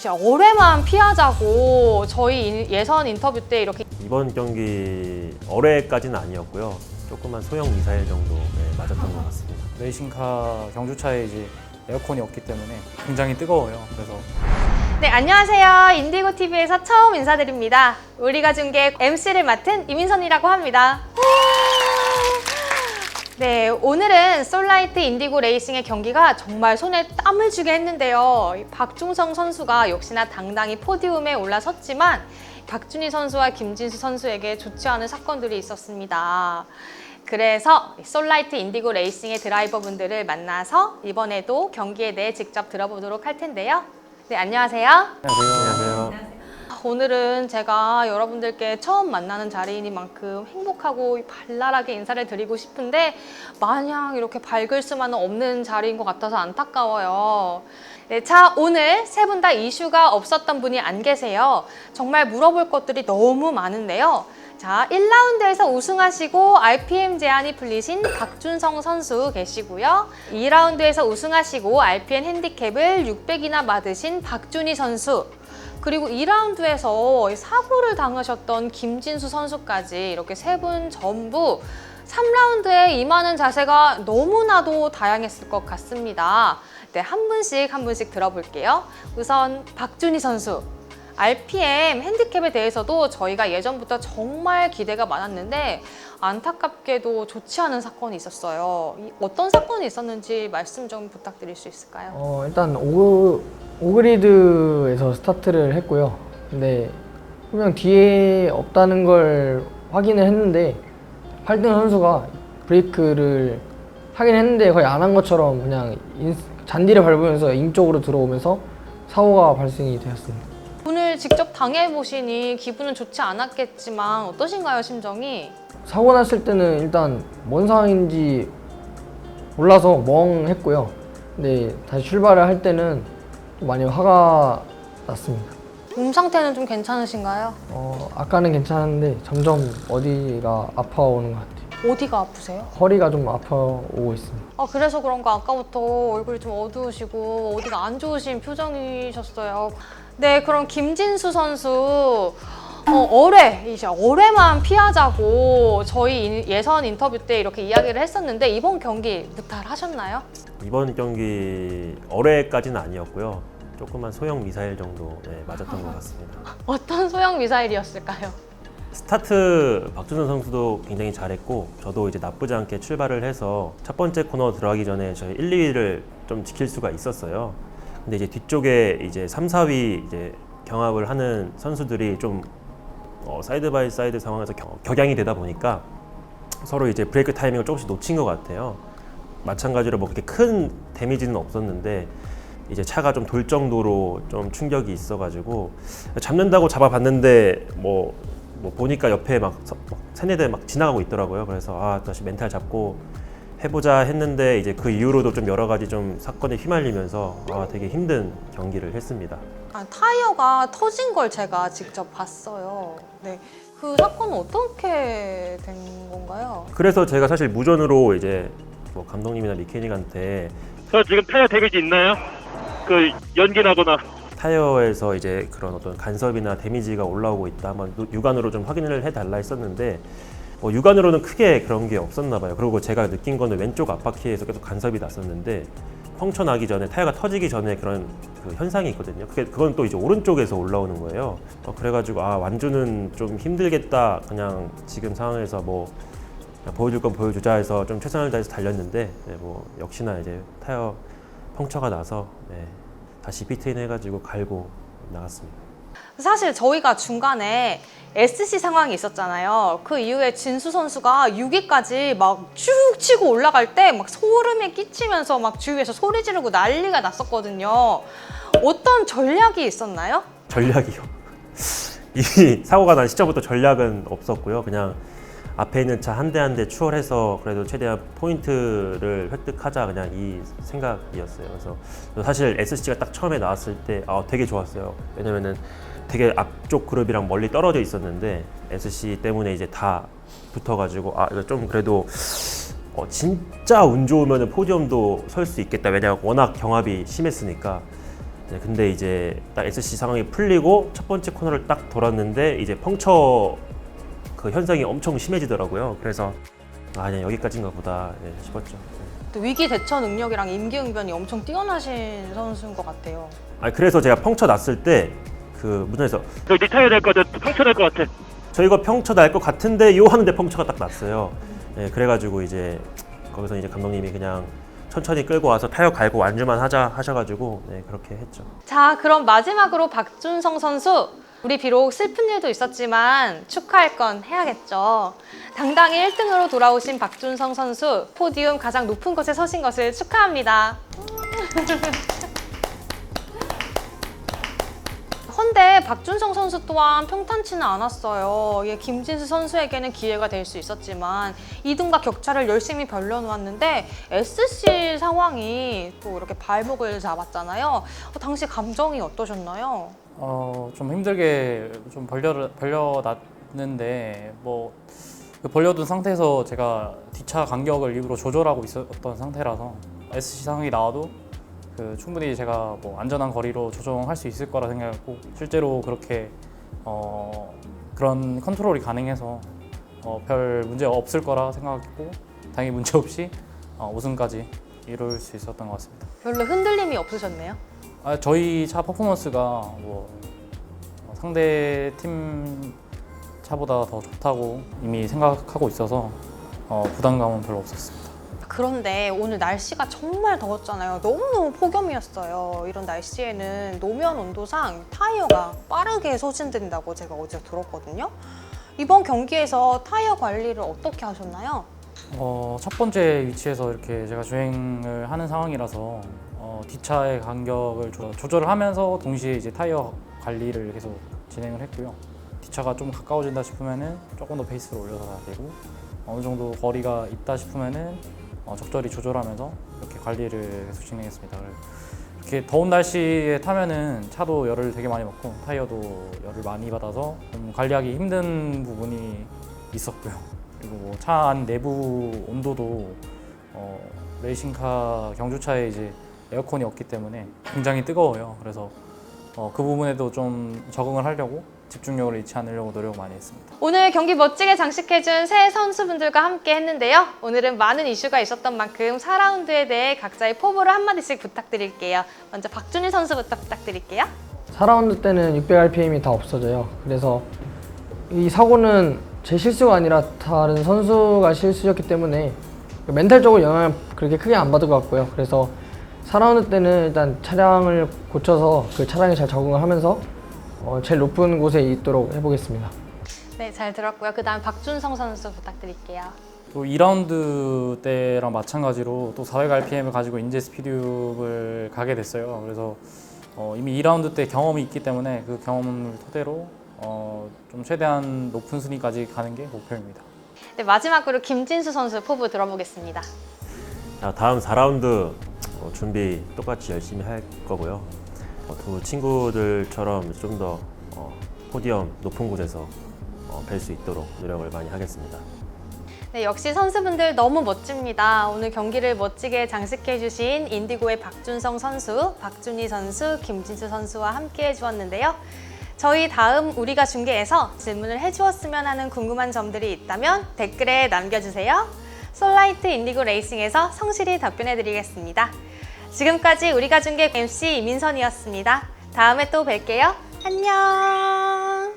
이제 어뢰만 피하자고 저희 예선 인터뷰 때 이렇게 이번 경기 어뢰까지는 아니었고요. 조그만 소형 미사일 정도 맞았던 것 같습니다. 레이싱카 경주차에 이제 에어컨이 없기 때문에 굉장히 뜨거워요. 그래서 네, 안녕하세요. 인디고TV에서 처음 인사드립니다. 우리가 중계 MC를 맡은 이민선이라고 합니다. 네, 오늘은 솔라이트 인디고 레이싱의 경기가 정말 손에 땀을 주게 했는데요. 박중성 선수가 역시나 당당히 포디움에 올라섰지만 박준희 선수와 김진수 선수에게 좋지 않은 사건들이 있었습니다. 그래서 솔라이트 인디고 레이싱의 드라이버분들을 만나서 이번에도 경기에 대해 직접 들어보도록 할 텐데요. 네, 안녕하세요. 안녕하세요. 오늘은 제가 여러분들께 처음 만나는 자리이니만큼 행복하고 발랄하게 인사를 드리고 싶은데 마냥 이렇게 밝을 수만은 없는 자리인 것 같아서 안타까워요. 네, 자, 오늘 세 분 다 이슈가 없었던 분이 안 계세요. 정말 물어볼 것들이 너무 많은데요. 자, 1라운드에서 우승하시고 RPM 제한이 풀리신 박준성 선수 계시고요. 2라운드에서 우승하시고 RPM 핸디캡을 600이나 받으신 박준희 선수, 그리고 2라운드에서 사고를 당하셨던 김진수 선수까지 이렇게 세 분 전부 3라운드에 임하는 자세가 너무나도 다양했을 것 같습니다. 네, 한 분씩 들어볼게요. 우선 박준희 선수. RPM 핸디캡에 대해서도 저희가 예전부터 정말 기대가 많았는데 안타깝게도 좋지 않은 사건이 있었어요. 어떤 사건이 있었는지 말씀 좀 부탁드릴 수 있을까요? 일단 오그리드에서 스타트를 했고요. 근데 분명 뒤에 없다는 걸 확인을 했는데 8등 선수가 브레이크를 하긴 했는데 거의 안 한 것처럼 그냥 잔디를 밟으면서 인 쪽으로 들어오면서 사고가 발생이 되었습니다. 오늘 직접 당해보시니 기분은 좋지 않았겠지만 어떠신가요, 심정이? 사고 났을 때는 일단 뭔 상황인지 몰라서 멍했고요. 근데 다시 출발을 할 때는 좀 많이 화가 났습니다. 몸 상태는 좀 괜찮으신가요? 아까는 괜찮았는데 점점 어디가 아파오는 것 같아요. 어디가 아프세요? 허리가 좀 아파오고 있습니다. 그래서 그런가 아까부터 얼굴이 좀 어두우시고 어디가 안 좋으신 표정이셨어요. 네, 그럼 김진수 선수 이제 어뢰만 피하자고 저희 예선 인터뷰 때 이렇게 이야기를 했었는데 이번 경기 무탈하셨나요? 이번 경기 어뢰까지는 아니었고요. 조그만 소형 미사일 정도 맞았던 것 같습니다. 어떤 소형 미사일이었을까요? 스타트 박준선 선수도 굉장히 잘했고 저도 이제 나쁘지 않게 출발을 해서 첫 번째 코너 들어가기 전에 저희 1, 2위를 좀 지킬 수가 있었어요. 근데 이제 뒤쪽에 이제 3, 4위 이제 경합을 하는 선수들이 좀 사이드 바이 사이드 상황에서 격양이 되다 보니까 서로 이제 브레이크 타이밍을 조금씩 놓친 것 같아요. 마찬가지로 뭐 그렇게 큰 데미지는 없었는데 이제 차가 좀 돌 정도로 좀 충격이 있어가지고 잡는다고 잡아봤는데 뭐 보니까 옆에 막 세네 대 막 지나가고 있더라고요. 그래서 다시 멘탈 잡고 해보자 했는데 이제 그 이후로도 좀 여러 가지 좀 사건에 휘말리면서 되게 힘든 경기를 했습니다. 타이어가 터진 걸 제가 직접 봤어요. 네, 그 사건은 어떻게 된 건가요? 그래서 제가 사실 무전으로 이제 뭐 감독님이나 미케닉한테 저 지금 타이어 데미지 있나요? 그 연기 나거나. 타이어에서 이제 그런 어떤 간섭이나 데미지가 올라오고 있다 한번 육안으로 좀 확인을 해달라 했었는데 육안으로는 크게 그런 게 없었나 봐요. 그리고 제가 느낀 거는 왼쪽 앞바퀴에서 계속 간섭이 났었는데 펑처 나기 전에 타이어가 터지기 전에 그런 그 현상이 있거든요. 그건 또 이제 오른쪽에서 올라오는 거예요. 그래가지고 완주는 좀 힘들겠다. 그냥 지금 상황에서 뭐 그냥 보여줄 건 보여주자 해서 좀 최선을 다해서 달렸는데 뭐 역시나 이제 타이어 펑처가 나서 다시 피트인 해가지고 갈고 나갔습니다. 사실 저희가 중간에 SC 상황이 있었잖아요. 그 이후에 진수 선수가 6위까지 막 쭉 치고 올라갈 때 막 소름이 끼치면서 막 주위에서 소리 지르고 난리가 났었거든요. 어떤 전략이 있었나요? 전략이요? 이미 사고가 난 시점부터 전략은 없었고요. 그냥 앞에 있는 차 한 대 한 대 추월해서 그래도 최대한 포인트를 획득하자 그냥 이 생각이었어요. 그래서 사실 SC가 딱 처음에 나왔을 때 되게 좋았어요. 왜냐면은 되게 앞쪽 그룹이랑 멀리 떨어져 있었는데 SC 때문에 이제 다 붙어가지고 이거 좀 그래도 진짜 운 좋으면 포디움도 설 수 있겠다. 왜냐하면 워낙 경합이 심했으니까. 네, 근데 이제 딱 SC 상황이 풀리고 첫 번째 코너를 딱 돌았는데 이제 펑처 그 현상이 엄청 심해지더라고요. 그래서 그냥 여기까지인가 보다 싶었죠. 또 위기 대처 능력이랑 임기응변이 엄청 뛰어나신 선수인 것 같아요. 그래서 제가 펑처 났을 때 그 무전에서 저 리타이어 될 것 같아. 펑처 될 것 같아. 저 이거 펑처 날 것 같은데 요 하는데 펑처가 딱 났어요. 그래가지고 이제 거기서 이제 감독님이 그냥 천천히 끌고 와서 타이어 갈고 완주만 하자 하셔가지고 그렇게 했죠. 자, 그럼 마지막으로 박준성 선수. 우리 비록 슬픈 일도 있었지만 축하할 건 해야겠죠. 당당히 1등으로 돌아오신 박준성 선수, 포디움 가장 높은 곳에 서신 것을 축하합니다. 헌데 박준성 선수 또한 평탄치는 않았어요. 김진수 선수에게는 기회가 될 수 있었지만 2등과 격차를 열심히 벌려놓았는데 SC 상황이 또 이렇게 발목을 잡았잖아요. 당시 감정이 어떠셨나요? 좀 힘들게 좀 벌려놨는데 그 벌려둔 상태에서 제가 뒷차 간격을 일부러 조절하고 있었던 상태라서 SC 상황이 나와도 충분히 제가 안전한 거리로 조정할 수 있을 거라 생각했고 실제로 그렇게 그런 컨트롤이 가능해서 별 문제 없을 거라 생각했고 당연히 문제 없이 우승까지 이룰 수 있었던 것 같습니다. 별로 흔들림이 없으셨네요. 저희 차 퍼포먼스가 상대 팀 차보다 더 좋다고 이미 생각하고 있어서 부담감은 별로 없었습니다. 그런데 오늘 날씨가 정말 더웠잖아요. 너무너무 폭염이었어요. 이런 날씨에는 노면 온도상 타이어가 빠르게 소진된다고 제가 어제 들었거든요. 이번 경기에서 타이어 관리를 어떻게 하셨나요? 첫 번째 위치에서 이렇게 제가 주행을 하는 상황이라서 뒷차의 간격을 조절을 하면서 동시에 이제 타이어 관리를 계속 진행을 했고요. 뒷차가 좀 가까워진다 싶으면은 조금 더 페이스를 올려서 가야 되고 어느 정도 거리가 있다 싶으면은 적절히 조절하면서 이렇게 관리를 계속 진행했습니다. 이렇게 더운 날씨에 타면은 차도 열을 되게 많이 먹고 타이어도 열을 많이 받아서 좀 관리하기 힘든 부분이 있었고요. 그리고 차 안 내부 온도도 레이싱카 경주차에 이제 에어컨이 없기 때문에 굉장히 뜨거워요. 그래서 그 부분에도 좀 적응을 하려고 집중력을 잃지 않으려고 노력을 많이 했습니다. 오늘 경기 멋지게 장식해준 새 선수분들과 함께 했는데요. 오늘은 많은 이슈가 있었던 만큼 4라운드에 대해 각자의 포부를 한마디씩 부탁드릴게요. 먼저 박준희 선수부터 부탁드릴게요. 4라운드 때는 600rpm이 다 없어져요. 그래서 이 사고는 제 실수가 아니라 다른 선수가 실수였기 때문에 멘탈적으로 영향을 그렇게 크게 안 받을 것 같고요. 그래서 4라운드 때는 일단 차량을 고쳐서 그 차량에 잘 적응을 하면서 제일 높은 곳에 있도록 해보겠습니다. 네, 잘 들었고요. 그 다음 박준성 선수 부탁드릴게요. 또 2라운드 때랑 마찬가지로 또 400rpm을 가지고 인제 스피드업을 가게 됐어요. 그래서 이미 2라운드 때 경험이 있기 때문에 그 경험을 토대로 좀 최대한 높은 순위까지 가는 게 목표입니다. 네, 마지막으로 김진수 선수 포부 들어보겠습니다. 다음 4라운드 준비 똑같이 열심히 할 거고요. 두 친구들처럼 좀 더 포디움 높은 곳에서 뵐 수 있도록 노력을 많이 하겠습니다. 네, 역시 선수분들 너무 멋집니다. 오늘 경기를 멋지게 장식해주신 인디고의 박준성 선수, 박준희 선수, 김진수 선수와 함께 해주었는데요. 저희 다음 우리가 중계에서 질문을 해주었으면 하는 궁금한 점들이 있다면 댓글에 남겨주세요. 솔라이트 인디고 레이싱에서 성실히 답변해드리겠습니다. 지금까지 우리가 중계 MC 이민선이었습니다. 다음에 또 뵐게요. 안녕.